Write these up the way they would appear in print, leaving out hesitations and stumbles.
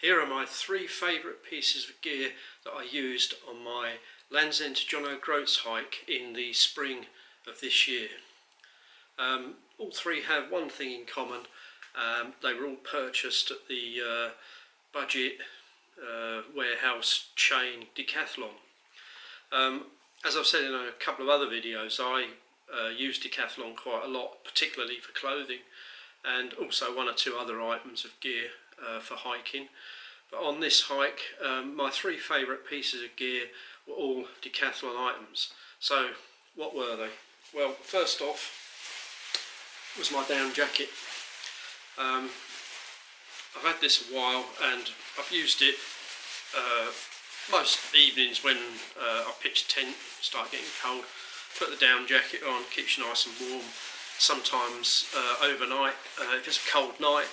Here are my 3 favourite pieces of gear that I used on my Land's End to John O Groats hike in the spring of this year. All 3 have one thing in common. They were all purchased at the budget warehouse chain Decathlon. As I've said in a couple of other videos, I use Decathlon quite a lot, particularly for clothing, and also 1 or 2 other items of gear for hiking. But on this hike, my 3 favourite pieces of gear were all Decathlon items. So what were they? Well, first off was my down jacket. I've had this a while and I've used it most evenings when I pitch tent, start getting cold. Put the down jacket on, keeps you nice and warm. Sometimes overnight, if it's a cold night,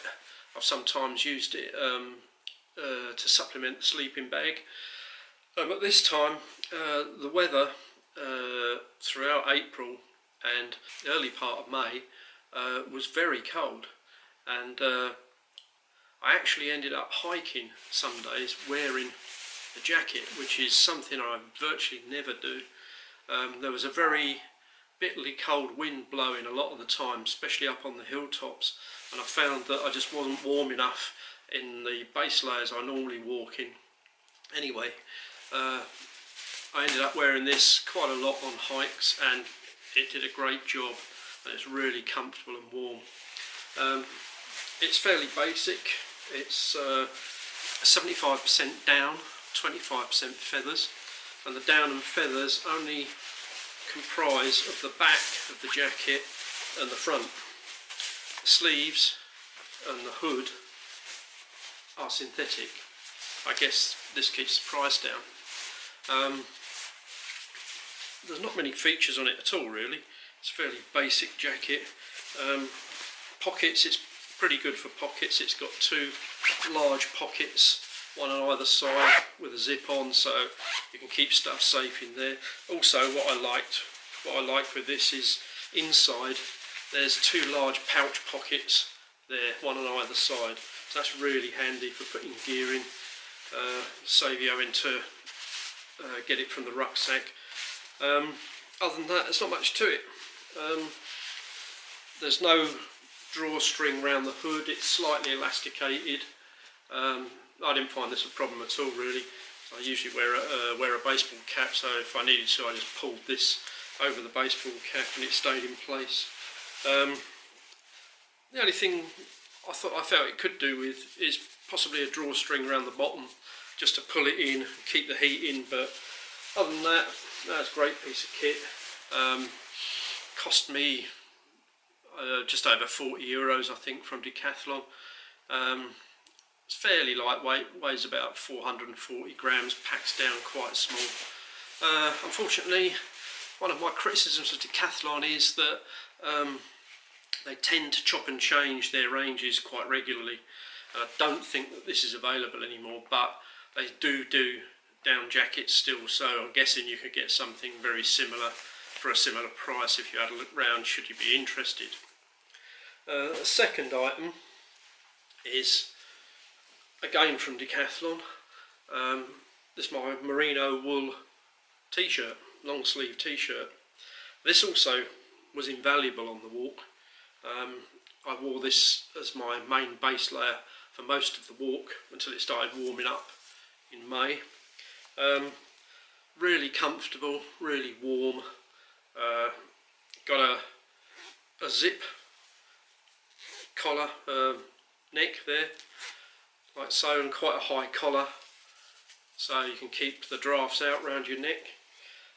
I've sometimes used it to supplement the sleeping bag. But this time, the weather throughout April and the early part of May was very cold, and I actually ended up hiking some days wearing the jacket, which is something I virtually never do. There was a very bitterly cold wind blowing a lot of the time, especially up on the hilltops, and I found that I just wasn't warm enough in the base layers I normally walk in. Anyway, I ended up wearing this quite a lot on hikes, and it did a great job, and it's really comfortable and warm. It's fairly basic. It's 75% down, 25% feathers, and the down and feathers only comprise of the back of the jacket and the front. The sleeves and the hood are synthetic. I guess this keeps the price down. There's not many features on it at all, really. It's a fairly basic jacket. Pockets, it's pretty good for pockets. It's got 2 large pockets, one on either side with a zip on, so you can keep stuff safe in there. Also, what I like with this is inside there's 2 large pouch pockets there, one on either side. So that's really handy for putting gear in, save you having to get it from the rucksack. Other than that, there's not much to it. There's no drawstring around the hood. It's slightly elasticated. I didn't find this a problem at all, really. I usually wear a baseball cap, so if I needed to, I just pulled this over the baseball cap and it stayed in place. The only thing I felt it could do with is possibly a drawstring around the bottom, just to pull it in, keep the heat in. But other than that, that's a great piece of kit. Cost me just over €40, I think, from Decathlon. It's fairly lightweight, weighs about 440 grams, packs down quite small. Unfortunately, one of my criticisms of Decathlon is that they tend to chop and change their ranges quite regularly. I don't think that this is available anymore, but they do down jackets still, so I'm guessing you could get something very similar for a similar price if you had a look round, should you be interested. The second item is again from Decathlon. This is my merino wool t-shirt, long sleeve t-shirt. This also was invaluable on the walk. I wore this as my main base layer for most of the walk until it started warming up in May. Really comfortable, really warm. Got a zip collar, neck there, like so, and quite a high collar, so you can keep the drafts out around your neck.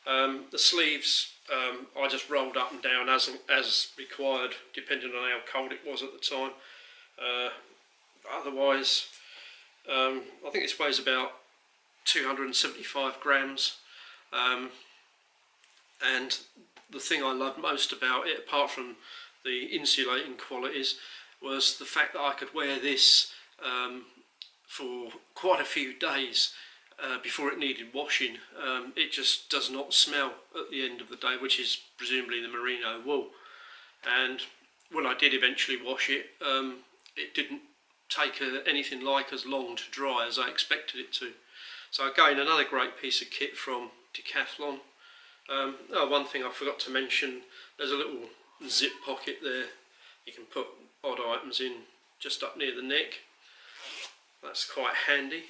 The sleeves I just rolled up and down as required, depending on how cold it was at the time. Otherwise, I think this weighs about 275 grams, and the thing I loved most about it, apart from the insulating qualities, was the fact that I could wear this for quite a few days before it needed washing. It just does not smell at the end of the day, which is presumably the merino wool. And when I did eventually wash it, it didn't take anything like as long to dry as I expected it to. So again, another great piece of kit from Decathlon. One thing I forgot to mention, there's a little zip pocket there. You can put odd items in just up near the neck. That's quite handy.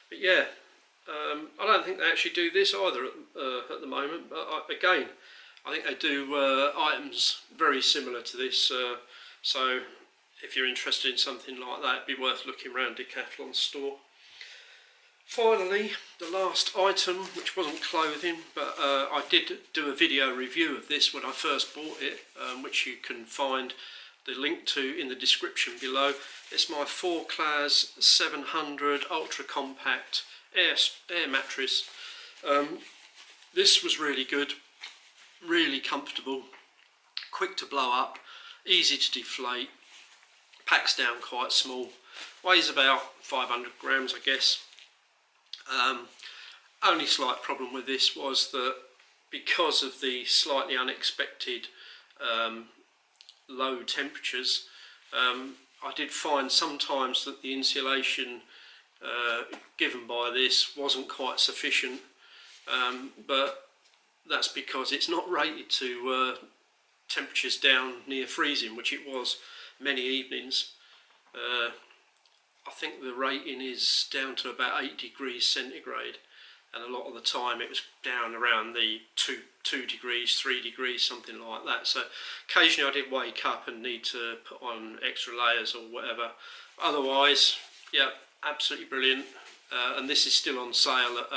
But yeah, I don't think they actually do this either at the moment, but again, I think they do items very similar to this, so if you're interested in something like that, it'd be worth looking around Decathlon's store. Finally, the last item, which wasn't clothing, but I did do a video review of this when I first bought it, which you can find the link to in the description below. It's my Forclaz 700 ultra compact air mattress. This was really good, really comfortable, quick to blow up, easy to deflate, packs down quite small, weighs about 500 grams I guess. Only slight problem with this was that because of the slightly unexpected low temperatures, I did find sometimes that the insulation given by this wasn't quite sufficient, but that's because it's not rated to temperatures down near freezing, which it was many evenings. I think the rating is down to about 8 degrees centigrade, and a lot of the time it was down around the 2 degrees, 3 degrees, something like that. So occasionally I did wake up and need to put on extra layers or whatever. Otherwise, yeah, absolutely brilliant. And this is still on sale at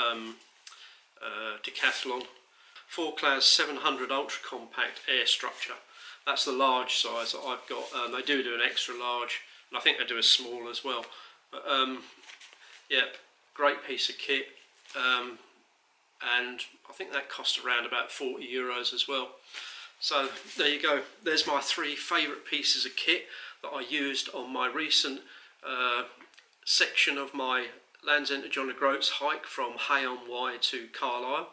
Decathlon. Forclaz 700 ultra compact air structure. That's the large size that I've got. They do an extra large, and I think they do a small as well. But yeah, great piece of kit, and I think that cost around about 40 euros as well. So there you go. There's my 3 favourite pieces of kit that I used on my recent section of my Land's End to John O Groats hike from Hay-on-Wye to Carlisle.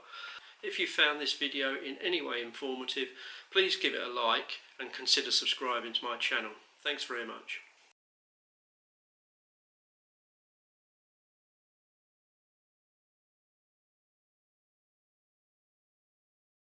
If you found this video in any way informative, please give it a like and consider subscribing to my channel. Thanks very much.